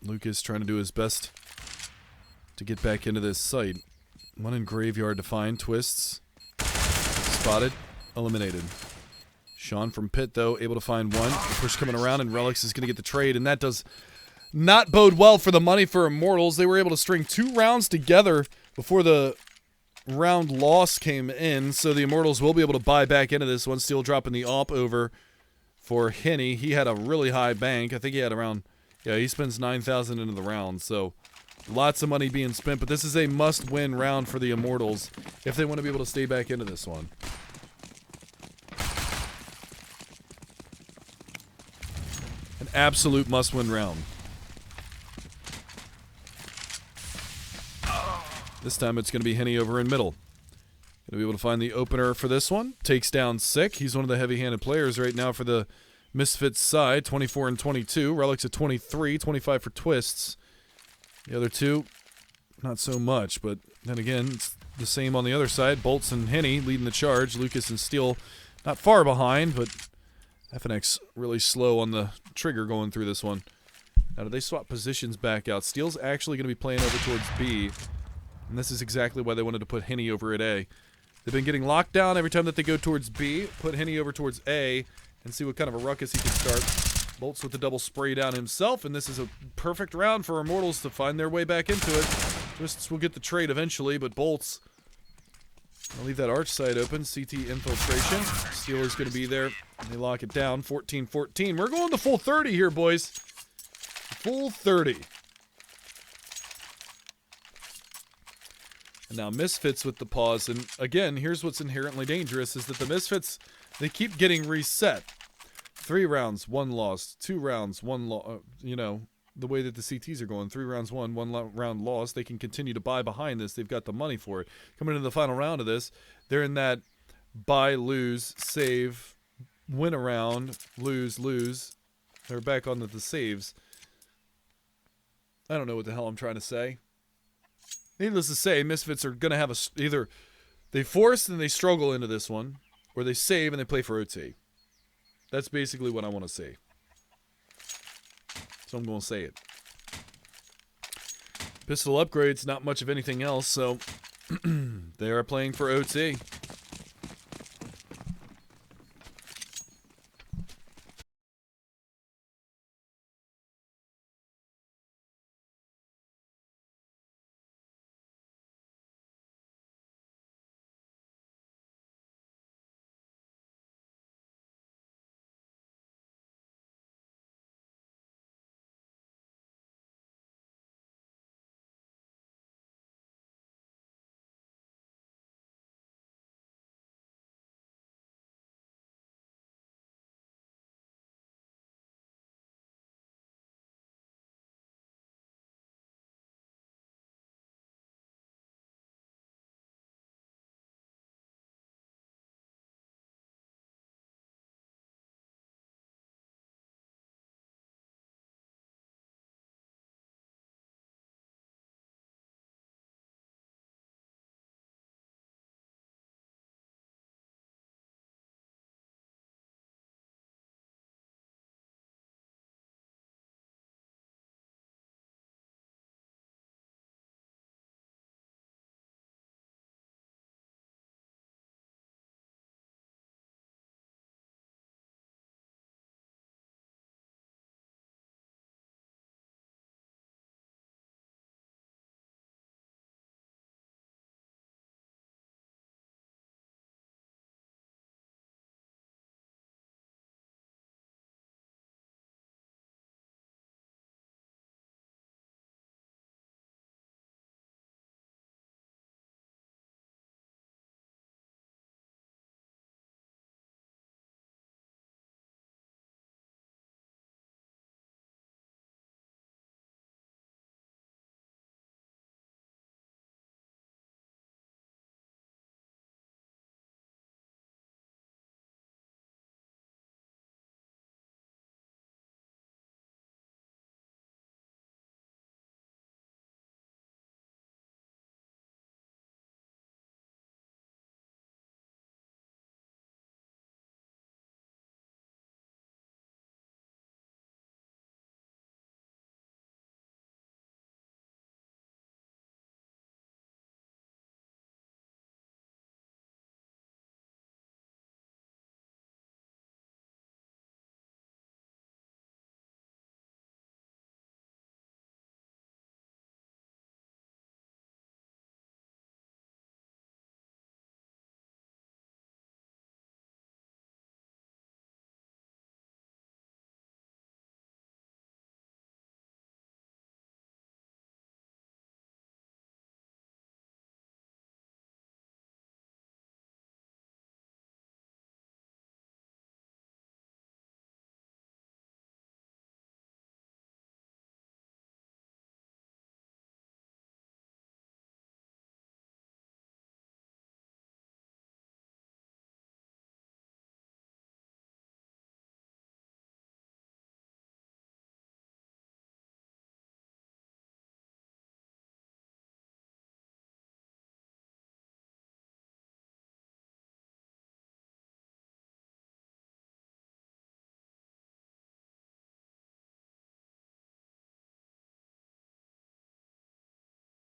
Lucas trying to do his best to get back into this site. One in Graveyard to find. Twists. Spotted. Eliminated. Sean from pit, though, able to find one. The push coming around, and Relics is going to get the trade, and that does not bode well for the money for Immortals. They were able to string 2 rounds together before the round loss came in, so the Immortals will be able to buy back into this one. Steel dropping the AWP over for Henny. He had a really high bank. I think he had around... Yeah, he spends 9,000 into the round, so lots of money being spent, but this is a must-win round for the Immortals if they want to be able to stay back into this one. An absolute must-win round. This time it's going to be Henny over in middle. Going to be able to find the opener for this one. Takes down Sick. He's one of the heavy-handed players right now for the Misfits side. 24 and 22. Relics at 23. 25 for Twists. The other two, not so much. But then again, it's the same on the other side. Bolts and Henny leading the charge. Lucas and Steel not far behind, but FNX really slow on the trigger going through this one. Now, do they swap positions back out? Steel's actually going to be playing over towards B. And this is exactly why they wanted to put Henny over at A. They've been getting locked down every time that they go towards B. Put Henny over towards A and see what kind of a ruckus he can start. Bolts with the double spray down himself, and this is a perfect round for Immortals to find their way back into it. Twists will get the trade eventually, but Bolts... I'll leave that arch side open. CT infiltration. Steel is going to be there. They lock it down. 14-14. We're going to full 30 here, boys. Full 30. And now Misfits with the pause. And again, here's what's inherently dangerous is that the Misfits, they keep getting reset. 3 rounds, 1 loss. 2 rounds, 1 loss. You know, the way that the CTs are going. 3 rounds won, 1 round lost. They can continue to buy behind this. They've got the money for it. Coming into the final round of this, they're in that buy, lose, save, win a round, lose, lose. They're back on the saves. I don't know what the hell I'm trying to say. Needless to say, Misfits are going to have either they force and they struggle into this one, or they save and they play for OT. That's basically what I want to see. So I'm going to say it. Pistol upgrades, not much of anything else, so they are playing for OT.